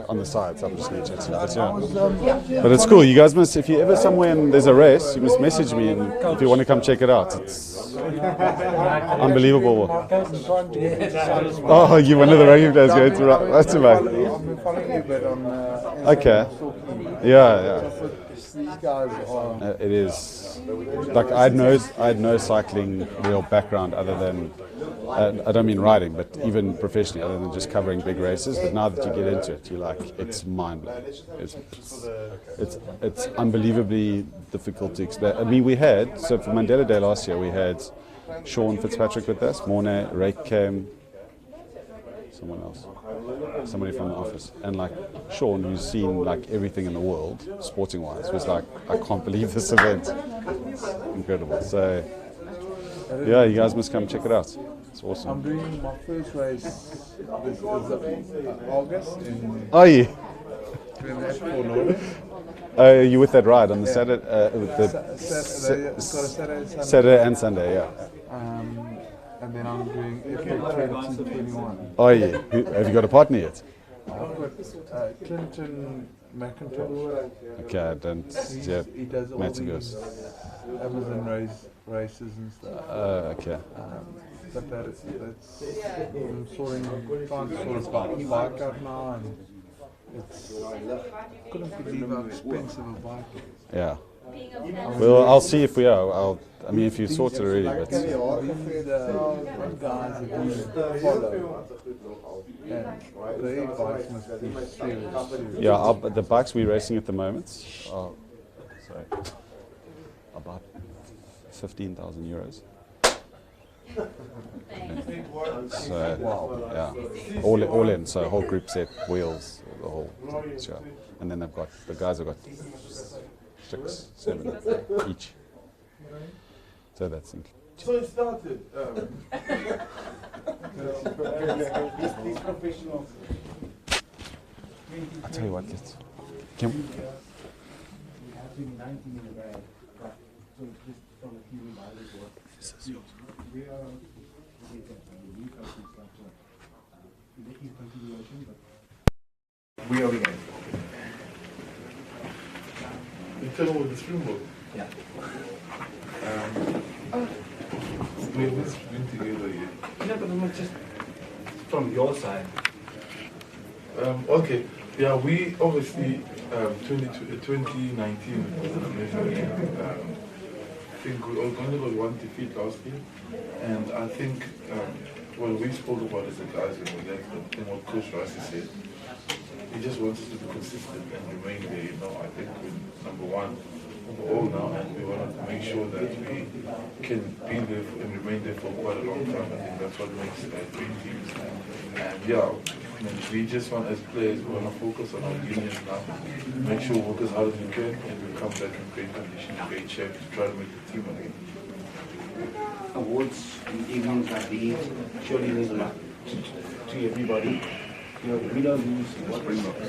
on the sides. I'm just going to chat to you. But it's cool. You guys must, if you're ever somewhere and there's a race, you must message me, and if you want to come check it out. It's unbelievable. Oh, you're one of the rugby players going to right to I've been following you a bit on Okay. Yeah. these guys are... It is like I had no cycling real background other than I don't mean riding, but even professionally, other than just covering big races. But now that you get into it, you're like, it's mind blowing. It's unbelievably difficult to explain. I mean, we had for Mandela Day last year, we had Sean Fitzpatrick with us, Morne, Rake came, someone else, somebody from the office, and like Sean, who's seen like everything in the world, sporting wise, was like, I can't believe this event. It's incredible. So yeah, you guys must come check it out. It's awesome. I'm doing my first race this is August in Are you? Laureus. You with that ride on the Saturday, Saturday and Sunday, yeah. And then I'm doing Epic 2021. Oh yeah. Have you got a partner yet? I've got Clinton McIntosh. Okay, I don't. Yeah, He does all Matty these goes. Amazon races and stuff. Okay. But that's I'm trying to sort a bike out now, and it's couldn't believe how expensive a bike is. Yeah. Well, I'll see if we are. I mean, if you sorted already, but These guys that you follow, and their bikes must be serious. yeah, the bikes we're racing at the moment are about 15,000 euros. So yeah, all in. So whole group set, wheels, the whole. Sure. And then the guys have got 6, 7 each. So that's incredible. So it started. These professionals. I'll tell you what, can we? We have been 19 in the bag. So just from a few riders work. We are the new coaching stuff. Making continuation, but we are again. You tell me with the Springboks. Yeah. We haven't been together yet. No, but I'm just from your side. Okay. Yeah, we obviously 2019 was an amazing year. I think we only got one defeat last year, and I think when we spoke about it as a guys when we left, and what Coach Rice said, he just wants us to be consistent and remain there. You know, I think we're number one overall now, and we want to make sure that we can be there and remain there for quite a long time. I think that's what makes great teams. And yeah, we just want, as players, we want to focus on our unions now, make sure we work as hard as we can, and we come back in great condition, in great shape to try to make the team again. Awards and evenings like these surely means a lot to everybody. You know, we don't lose what Springboks.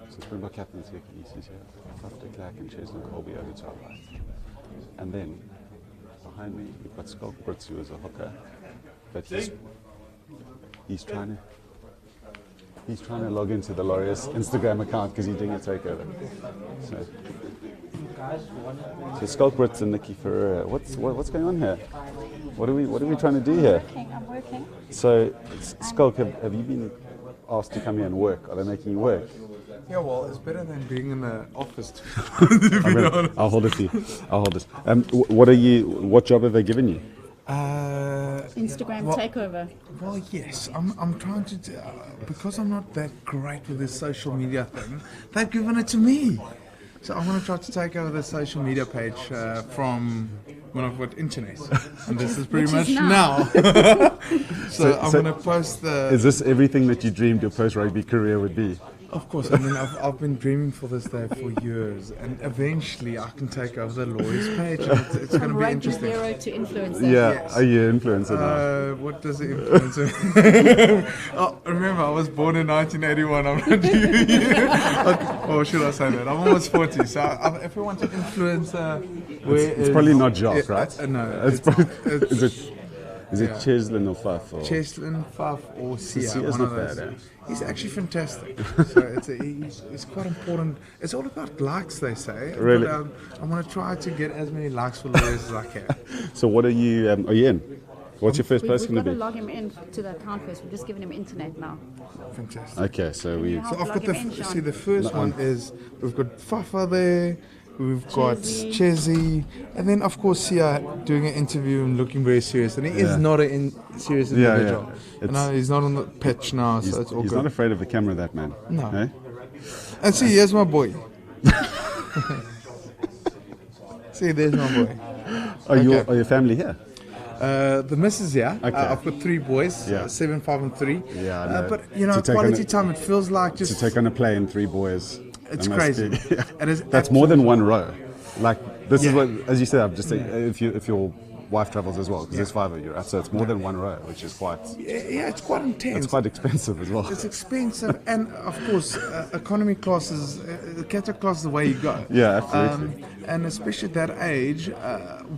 So Springbok captains here, Khaleesi's here, Faf de Klerk and Chesney Colby over to our right. And then behind me we've got Skulk Brits, who is a hooker, but he's trying to log into the Laureus Instagram account because he's doing a takeover. So Skulk Brits and Nikki Ferreira, what's going on here? What are we trying to do here? I'm working. So Skulk, have you been asked to come here and work? Are they making you work? Yeah, well, it's better than being in the office. To be honest. I'll hold it to you. I'll hold it. What job have they given you? Instagram takeover. Well, yes, I'm trying to do, because I'm not that great with this social media thing. They've given it to me, so I'm going to try to take over the social media page from when I've got internet, and this is pretty much now. So I'm going to post the. Is this everything that you dreamed your post-rugby career would be? Of course, I mean, I've been dreaming for this day for years, and eventually I can take over the Laureus page. And it's going to From be rugby interesting. zero to influencer. Yeah, Yes. are you influencer now? What does the influencer? Oh, remember, I was born in 1981. I'm not you. Or should I say that? I'm almost 40. So if we want to influencer, It's probably not Jock, right? No, It's probably, is it yeah. Cheslin or Faf? Or? Cheslin, Faf, or Sia, Sia's one of not those. bad, eh? He's actually fantastic. So it's quite important. It's all about likes, they say. Really? But, I'm going to try to get as many likes for Laureus as I can. So what are you in? What's your first post We've going got to to be? log him in to the account first. We've just given him internet now. Fantastic. Okay, so we... Can you So help I've log got him in, Sean? see the first one is we've got Fafa there, we've got Chezzy. Chezzy, and then of course Sia doing an interview and looking very serious. And he is Yeah. not a serious Yeah, individual. yeah. No, he's not on the pitch now, He's, so it's all he's good. not afraid of the camera, that man. No. Eh? And see, here's my boy. See, there's my boy. Are your family here? The missus, yeah. Okay. I've got 3 boys, Yeah. 7, 5, and 3. Yeah, I know. But you know, To take quality on a- time. It feels like To just take on a plane, 3 boys. It's that must crazy. be- It is That's more than one row. Like, this is Yeah. what, as you said, I'm just saying, if your wife travels as well, because there's 5 of you, right? So it's more than one row, which is quite, yeah, it's quite intense. it's quite expensive as well. It's expensive, and of course, economy class is catch-up class is the way you go. Yeah, absolutely. And especially at that age,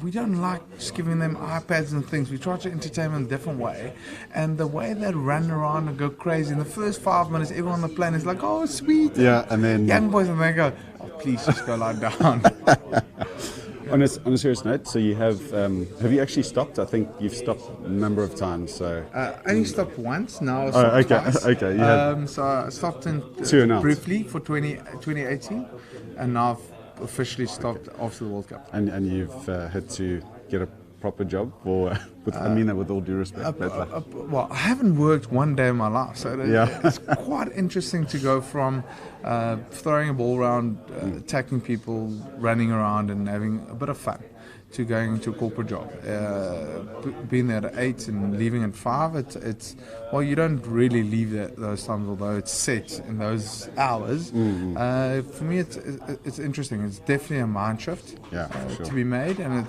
we don't like just giving them iPads and things. We try to entertain them in a different way, and the way they run around and go crazy in the first 5 minutes, everyone on the plane is like, "Oh, sweet." Yeah, and then Young boys, and they go, "Oh, please just go lie down." on a serious note, so you have you actually stopped? I think you've stopped a number of times. So I only stopped once. Now I Oh, stopped okay, twice. okay, you had- So I stopped in 2 and out. briefly for 2018, and now I've officially stopped after the World Cup. and you've had to get a proper job, or I mean that with all due respect. But like, Well, I haven't worked one day in my life, so Yeah. it's quite interesting to go from throwing a ball around, attacking people, running around, and having a bit of fun, to going into a corporate job. Being there at 8 and leaving at 5, it's well, you don't really leave those times, although it's set in those hours. For me, it's interesting. It's definitely a mind shift Yeah, for sure. to be made, and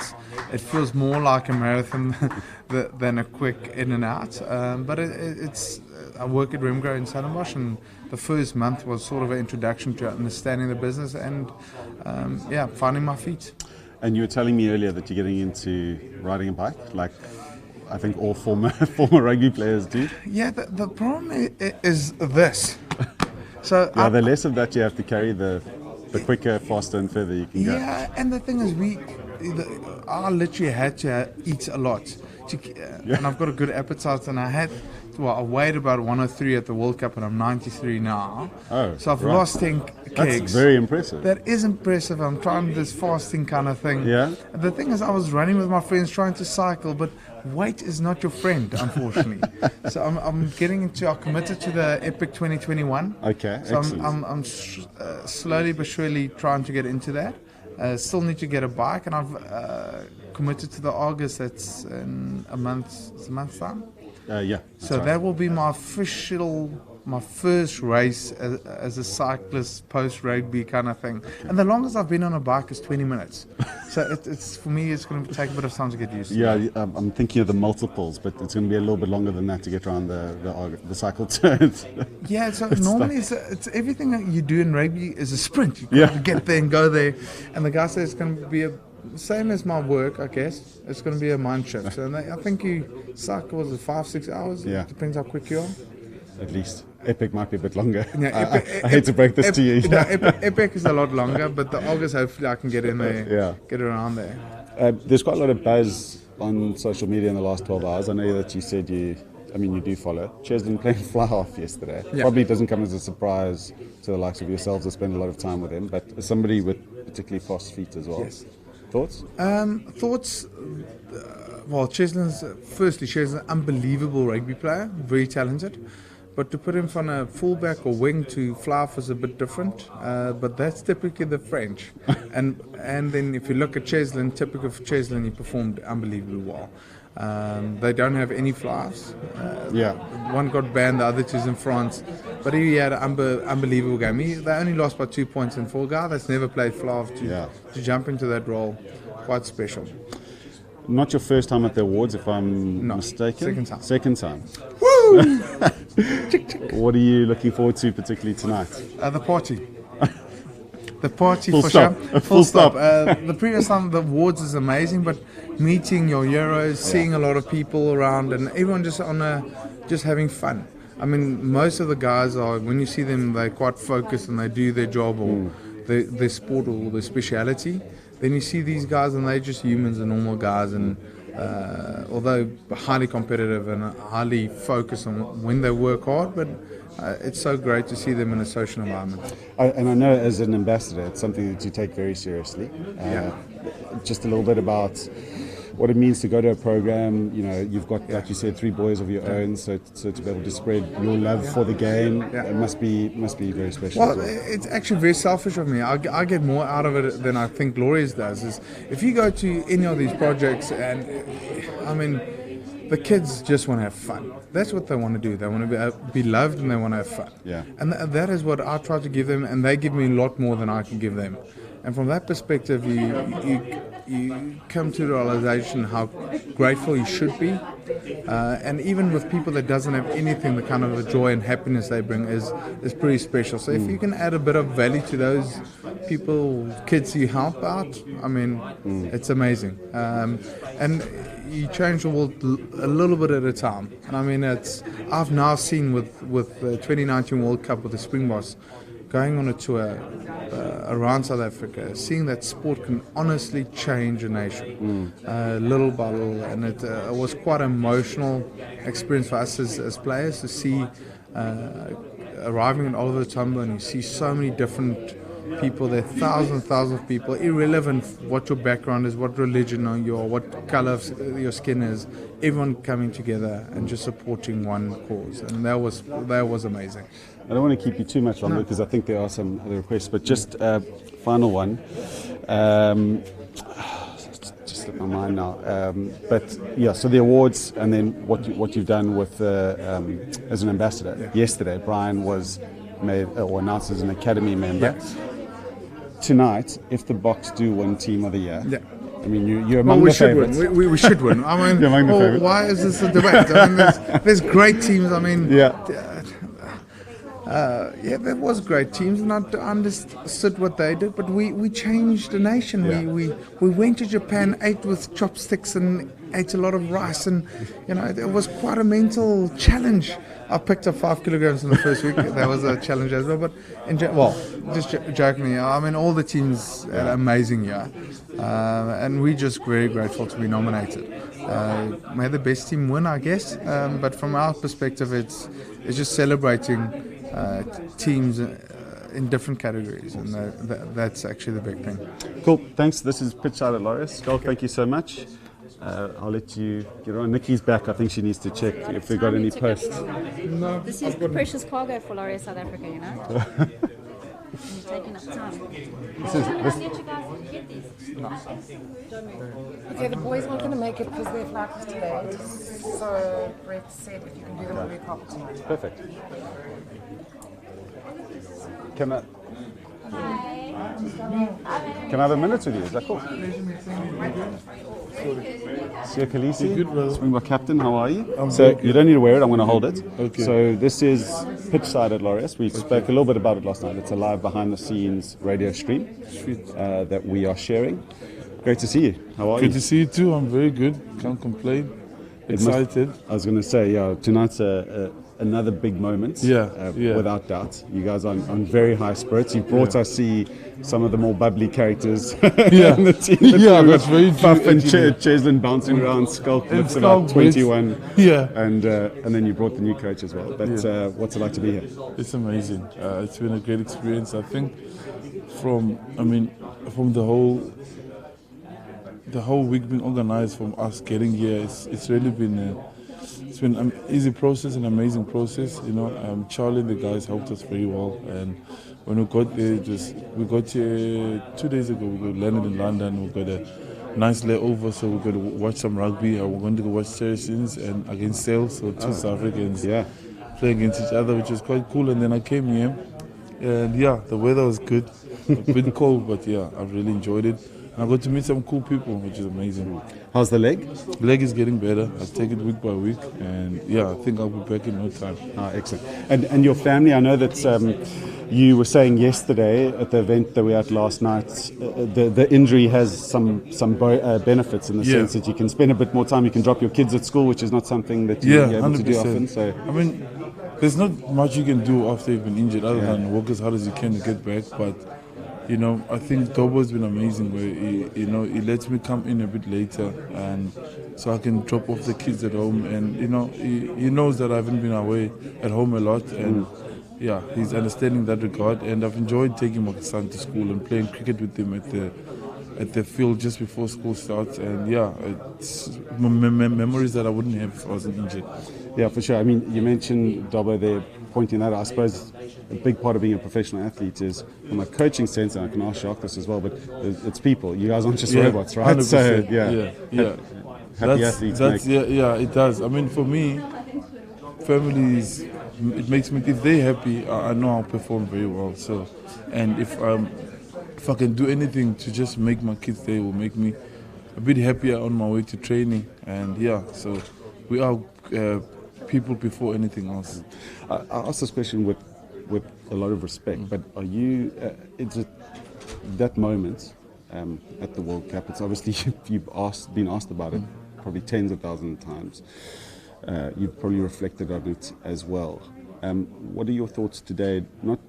it feels more like a marathon than a quick in and out. But it's I work at Remgro in Stellenbosch, and the first month was sort of an introduction to understanding the business and finding my feet. and you were telling me earlier that you're getting into riding a bike, like I think all former rugby players do. Yeah, the problem is this. So Yeah, the less of that you have to carry, the quicker, faster, and further you can go. yeah, and the thing is, I literally had to eat a lot, and I've got a good appetite, and I weighed about 103 at the World Cup, and I'm 93 now. Oh, so I've right. lost 10 That's kgs. very impressive. That is impressive. I'm trying this fasting kind of thing. Yeah. The thing is, I was running with my friends trying to cycle, but weight is not your friend, unfortunately. So I'm getting into. I committed to the Epic 2021. Okay, So excellent. I'm slowly but surely trying to get into that. Still need to get a bike, and I've committed to the August. That's in a month's time. Yeah. So that will be my first race as a cyclist post rugby kind of thing. And the longest I've been on a bike is 20 minutes. So it's for me, it's going to take a bit of time to get used to. Yeah, I'm thinking of the multiples, but it's going to be a little bit longer than that to get around the cycle turns. Yeah, so normally it's everything that you do in rugby is a sprint. You Yeah. got to get there and go there. And the guy says it's going to be same as my work, I guess. It's going to be a mind shift. So I think you cycle, was it 5-6 hours? Yeah. Depends how quick you are. At least. Epic might be a bit longer. Yeah, I hate to break this to you. No, Epic is a lot longer, but the August, hopefully I can get in there, Yeah. get around there. There's quite a lot of buzz on social media in the last 12 hours. I know that you said you do follow. Cheslin playing fly half yesterday. Yeah. Probably doesn't come as a surprise to the likes of yourselves that spend a lot of time with him, but as somebody with particularly fast feet as well. Yes. Thoughts? Thoughts? Well, Cheslin's an unbelievable rugby player, very talented. But to put him from a fullback or wing to fly off is a bit different. But that's typically the French. and then if you look at Cheslin, typical of Cheslin, he performed unbelievably well. They don't have any fly-offs. One got banned, the other two's in France. But he had an unbelievable game. They only lost by 2 points, and for a guy that's never played fly-off to jump into that role, quite special. Not your first time at the awards, if I'm mistaken. Second time. Woo! What are you looking forward to particularly tonight? The party. The party Full for stop. sure. Full stop. The previous time, the awards is amazing, but meeting your heroes, seeing a lot of people around, and everyone just having fun. I mean, most of the guys are, when you see them, they're quite focused and they do their job or their sport or their speciality. Then you see these guys and they're just humans and normal guys, and although highly competitive and highly focused on when they work hard, but it's so great to see them in a social environment. And I know as an ambassador, it's something that you take very seriously. Just a little bit about what it means to go to a program. You know, you've got, like you said, 3 boys of your own, so to be able to spread your love for the game, it must be very special. Well, it's actually very selfish of me. I get more out of it than I think Laureus does. Is if you go to any of these projects, and I mean, the kids just want to have fun. That's what they want to do. They want to be loved and they want to have fun. And that is what I try to give them, and they give me a lot more than I can give them. And from that perspective, you come to the realization how grateful you should be. And even with people that doesn't have anything, the kind of the joy and happiness they bring is pretty special. So if you can add a bit of value to those people, kids you help out, I mean, it's amazing. And you change the world a little bit at a time. And I mean, I've now seen with the 2019 World Cup with the Springboks, going on a tour around South Africa, seeing that sport can honestly change a nation, little by little, and it was quite an emotional experience for us as players to see arriving in Oliver Tambo, and you see so many different people there, thousands of people, irrelevant what your background is, what religion you are, what color of your skin is, everyone coming together and just supporting one cause, and that was amazing. I don't want to keep you too much longer because I think there are some other requests, but just final one. Just slipped my mind now. But yeah, so the awards and then what you've done with as an ambassador. Yeah. Yesterday, Brian was made or announced as an academy member. Yes. Tonight, if the Boks do win Team of the Year. Yeah. I mean, you're among the favourites. We should win. I mean, you're among the favourites. Why is this a debate? I mean, there's great teams. I mean, there was great teams, and I understood what they did. But we changed the nation. Yeah. We went to Japan, ate with chopsticks, and ate a lot of rice, and it was quite a mental challenge. I picked up 5 kilograms in the first week. That was a challenge as well. But just jokingly, I mean, all the teams had an amazing year, and we're just very grateful to be nominated. May the best team win, I guess. But from our perspective, it's just celebrating teams in different categories, and that's actually the big thing. Cool. Thanks. This is Pitch Side at Laureus. Golf, thank you so much. I'll let you get on. Nikki's back. I think she needs to check if we've got any posts. No, this is precious cargo for Laureus South Africa, you know. You're taking up time. Okay, the boys aren't going to make it because their flight was delayed. So Brett said if you can do them on the carpet tonight. Perfect. Can I have a minute with you? Is that cool? Sir Khaleesi, Springbok captain, how are you? You don't need to wear it, I'm going to hold it. Okay. So this is Pitch Side at Laureus. We spoke a little bit about it last night. It's a live behind the scenes radio stream that we are sharing. Great to see you. How are you? Good to see you too. I'm very good. Can't complain. Excited. I was going to say, tonight's another big moment. Without doubt. You guys are on very high spirits. You brought us see some of the more bubbly characters on the team. That's very true. Puff and Cheslin bouncing around. Skulk looks about 21. And then you brought the new coach as well. But what's it like to be here? It's amazing. It's been a great experience. I think from the whole week being organized, from us getting here, it's really been it's been an easy process, an amazing process. You know, Charlie and the guys helped us very well, and when we got there, we got here 2 days ago. We landed in London. We got a nice layover, so we're going to watch some rugby. We're going to go watch Saracens and against Sales, so two South Africans playing against each other, which is quite cool. And then I came here, and yeah, the weather was good. A bit cold, but yeah, I've really enjoyed it. And I got to meet some cool people, which is amazing. How's the leg? Leg is getting better. I take it week by week, and yeah, I think I'll be back in no time. Excellent. And your family, I know that you were saying yesterday at the event that we had last night, the injury has some benefits in the sense that you can spend a bit more time, you can drop your kids at school, which is not something that you're able 100%. To do often. So I mean, there's not much you can do after you've been injured other than work as hard as you can to get back, but you know, I think Tobo's been amazing where he lets me come in a bit later, and so I can drop off the kids at home, and you know, he knows that I haven't been away at home a lot, and yeah, he's understanding that regard, and I've enjoyed taking my son to school and playing cricket with him at the field just before school starts, and yeah, it's memories that I wouldn't have if I wasn't injured. Yeah, for sure. I mean, you mentioned Dobbo there, pointing that out. I suppose a big part of being a professional athlete is, from a coaching sense, and I can ask Jacques this as well, but it's people. You guys aren't just robots, right? 100%. So, happy athletes. It does. I mean, for me, families, it makes me, if they're happy, I know I'll perform very well. So, and if I can do anything to just make my kids day, will make me a bit happier on my way to training. And yeah, so we are people before anything else. I asked this question with a lot of respect, but are you, it's that moment at the World Cup, it's obviously you've been asked about it probably tens of thousands of times. You've probably reflected on it as well. What are your thoughts today, not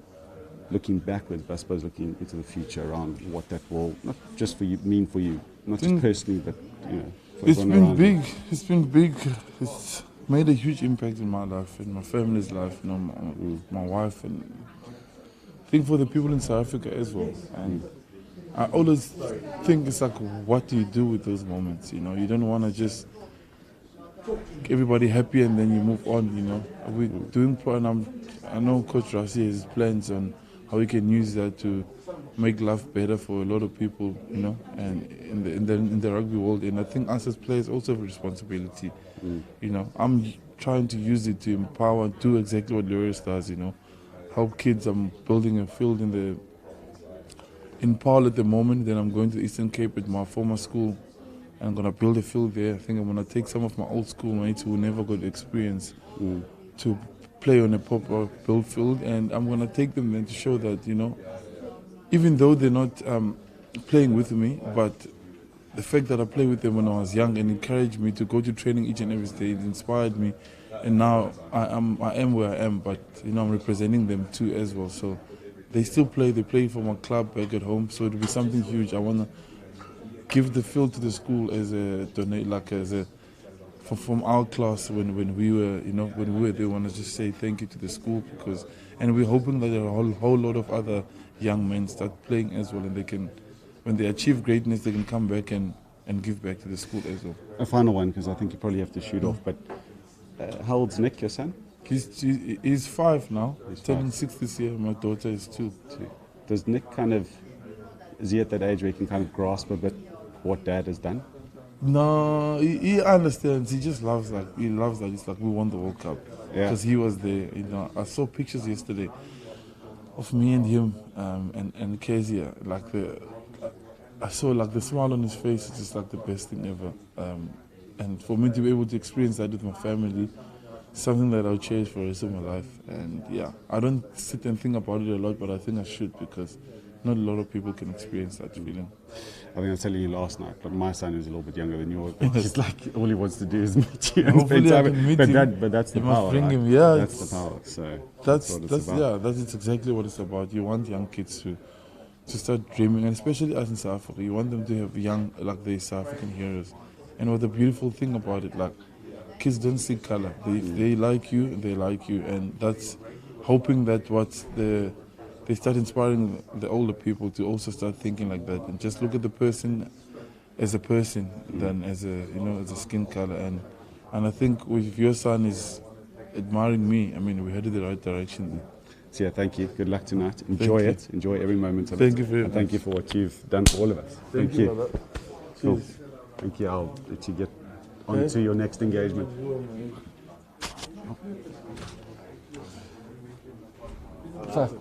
looking backwards, but I suppose looking into the future around what that will, not just mean for you, not just personally, but you know, for it's everyone been around big. It's been big. It's made a huge impact in my life and my family's life, you know, my wife, and I think for the people in South Africa as well. And I always think it's like, what do you do with those moments? You know, you don't want to just make everybody happy and then you move on. You know, we're doing. I know Coach Rassi has plans on how we can use that to make life better for a lot of people. You know, and in the rugby world, and I think us as players also have a responsibility. You know, I'm trying to use it to empower and do exactly what Laureus does, you know. Help kids. I'm building a field in Paarl at the moment. Then I'm going to Eastern Cape at my former school. And I'm going to build a field there. I think I'm going to take some of my old schoolmates who never got experience to play on a proper built field. And I'm going to take them then to show that, you know, even though they're not playing with me, but the fact that I played with them when I was young and encouraged me to go to training each and every day, it inspired me. And now I am where I am, but you know, I'm representing them too as well. So they still play. They play for my club back at home. So it'll be something huge. I want to give the field to the school as a donate, like as a from our class when we were, you know, when we were there. I want to just say thank you to the school because, and we're hoping that there are a whole lot of other young men start playing as well, and they can. When they achieve greatness, they can come back and give back to the school as well. A final one, because I think you probably have to shoot off, but how old's Nick, your son? He's 5 now. He's turning 6 this year. My daughter is 2. Does Nick is he at that age where he can kind of grasp a bit what dad has done? No, he understands. He just loves that. He loves that. It's like we won the World Cup. Because he was there. You know, I saw pictures yesterday of me and him and Kezia, I saw like the smile on his face. It's just like the best thing ever. And for me to be able to experience that with my family, something that I'll cherish for the rest of my life. And yeah, I don't sit and think about it a lot, but I think I should because not a lot of people can experience that feeling. I think I was telling you last night, but my son is a little bit younger than yours. He's like, all he wants to do is meet you and spend time. But that's the power. Bring right? him, yeah, that's the power. So that's exactly what it's about. You want young kids to start dreaming, and especially us in South Africa, you want them to have young, like they South African heroes. And what the beautiful thing about it, like kids don't see color. They like you, they like you, and that's hoping that they start inspiring the older people to also start thinking like that and just look at the person as a person than as a as a skin color. And And I think if your son is admiring me, I mean, we're headed the right direction. So yeah, thank you. Good luck tonight. Enjoy you. it. Enjoy every moment of it. Thank you very And thank much. you for what you've done for all of us. Thank you. brother. Cool. Cheers. Thank you. I'll let you get on to your next engagement. So,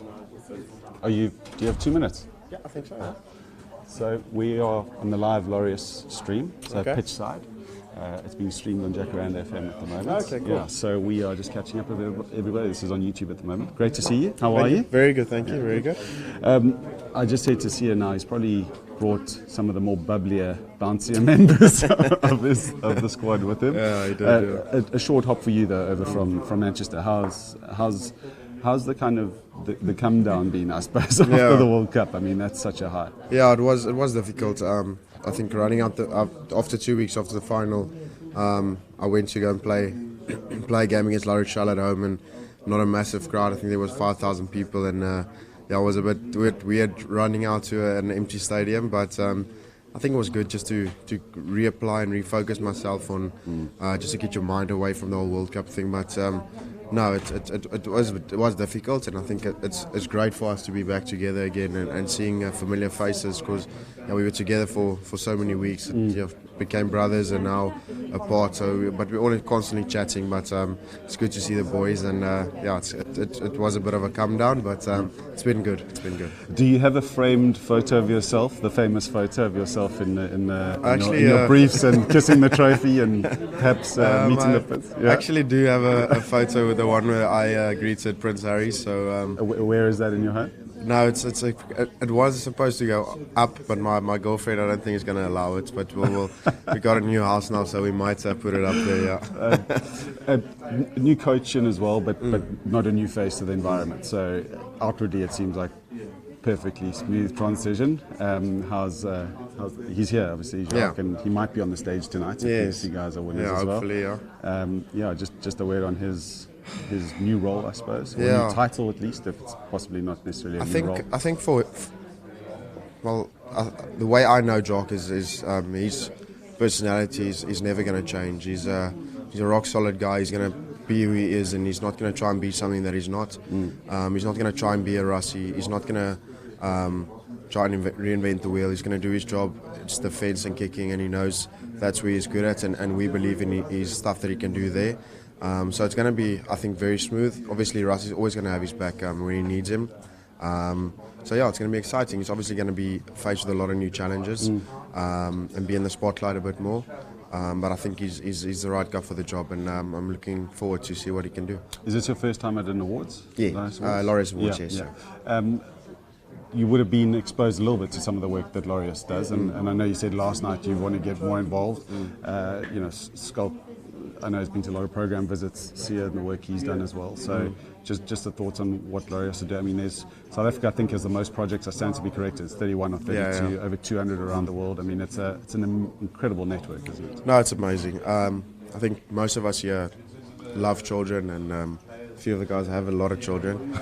do you have 2 minutes? Yeah, I think so. Yeah. So we are on the live Laureus stream, so Okay. pitch side. It's being streamed on Jacaranda FM at the moment. Okay, cool. Yeah, so we are just catching up with everybody. This is on YouTube at the moment. Great to see you. How are you? Very good, thank you. Very good. I just said to Sia now, he's probably brought some of the more bubblier, bouncier members of the squad with him. Yeah, he did, A short hop for you though, over from Manchester. How's the kind of the come down been, I suppose, after Yeah. the World Cup? I mean, that's such a high. Yeah, it was difficult. I think running out after 2 weeks after the final, I went to go and play a game against Laureus at home, and not a massive crowd. I think there was 5,000 people, and yeah, it was a bit weird running out to an empty stadium, but. I think it was good just to reapply and refocus myself on just to get your mind away from the whole World Cup thing. But no, it was difficult, and I think it's great for us to be back together again and seeing familiar faces, because we were together for so many weeks and became brothers and now apart. But we're all constantly chatting. But it's good to see the boys, and it was a bit of a come down, but it's been good. It's been good. Do you have a framed photo of yourself, the famous photo of yourself in Actually, your briefs and kissing the trophy and perhaps meeting the prince? I actually do have a photo with the one where I greeted Prince Harry. So Where is that in your home? no, it was supposed to go up, but my girlfriend I don't think is going to allow it. But we got a new house now, so we might put it up there. Yeah. A new coach in as well, but not a new face to the environment. So outwardly, it seems like perfectly smooth transition. How's he's here? Obviously, Jacques, and he might be on the stage tonight. If you guys are winners as well. Hopefully, yeah. Just a word on his new role, I suppose. Or Yeah. new title, at least, if it's possibly not necessarily a new role. I think the way I know Jock is his personality is never going to change. He's a rock solid guy. He's going to be who he is, and he's not going to try and be something that he's not. He's not going to try and be a Russie. He's not going to try and reinvent the wheel. He's going to do his job. It's defense and kicking, and he knows that's where he's good at, and we believe in his stuff that he can do there. So it's going to be, I think, very smooth. Obviously, Russ is always going to have his back when he needs him. So yeah, it's going to be exciting. He's obviously going to be faced with a lot of new challenges and be in the spotlight a bit more. But I think he's the right guy for the job, and I'm looking forward to see what he can do. Is this your first time at an awards? Yeah, Laureus Awards, yes. You would have been exposed a little bit to some of the work that Laureus does, and I know you said last night you want to get more involved. Sculpt, I know he's been to a lot of program visits, Sia and the work he's done as well. So just the thoughts on what Laureus will do. I mean, there's South Africa, I think, has the most projects. I stand to be corrected. It's 31 or 32, over 200 around the world. I mean, it's an incredible network, isn't it? No, it's amazing. I think most of us here love children, and a few of the guys have a lot of children.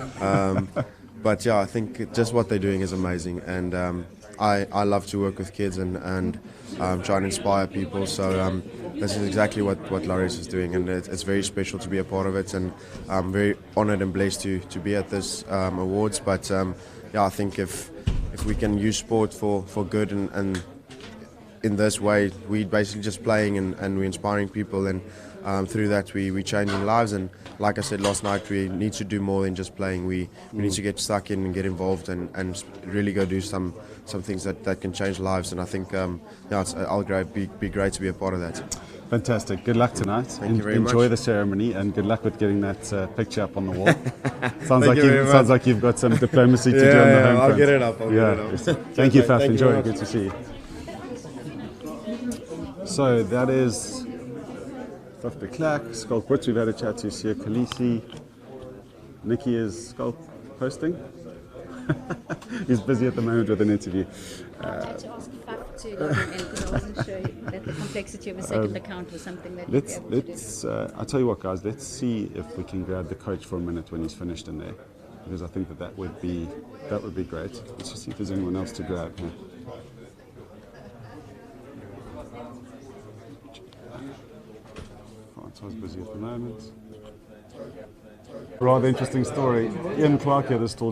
But yeah, I think just what they're doing is amazing, and I love to work with kids and try and inspire people. So this is exactly what Laureus is doing, and it's very special to be a part of it, and I'm very honoured and blessed to be at this awards. But I think if we can use sport for good and in this way, we're basically just playing and we're inspiring people, and through that we're changing lives. And like I said last night, we need to do more than just playing. We need to get stuck in and get involved and really go do some things that can change lives. And I think be great to be a part of that. Fantastic. Good luck tonight. Thank you very much. Enjoy the ceremony, and good luck with getting that picture up on the wall. Sounds like you've got some diplomacy to do on the home I'll front. get it up. I'll get it up. Thank you, Faf. Thank you Enjoy. very Good to see you. So that is Faf de Klerk, Skulk Brits. We've had a chat to Sia Khaleesi. Nikki is Skulk posting. He's busy at the moment with an interview. I had to ask Faf to log in because I wasn't sure that the complexity of a second account was something that Let's. I'll tell you what, guys. Let's see if we can grab the coach for a minute when he's finished in there, because I think that would be great. Let's just see if there's anyone else to grab here. That's why it's busy at the moment. Rather interesting story. Ian Clark here, this told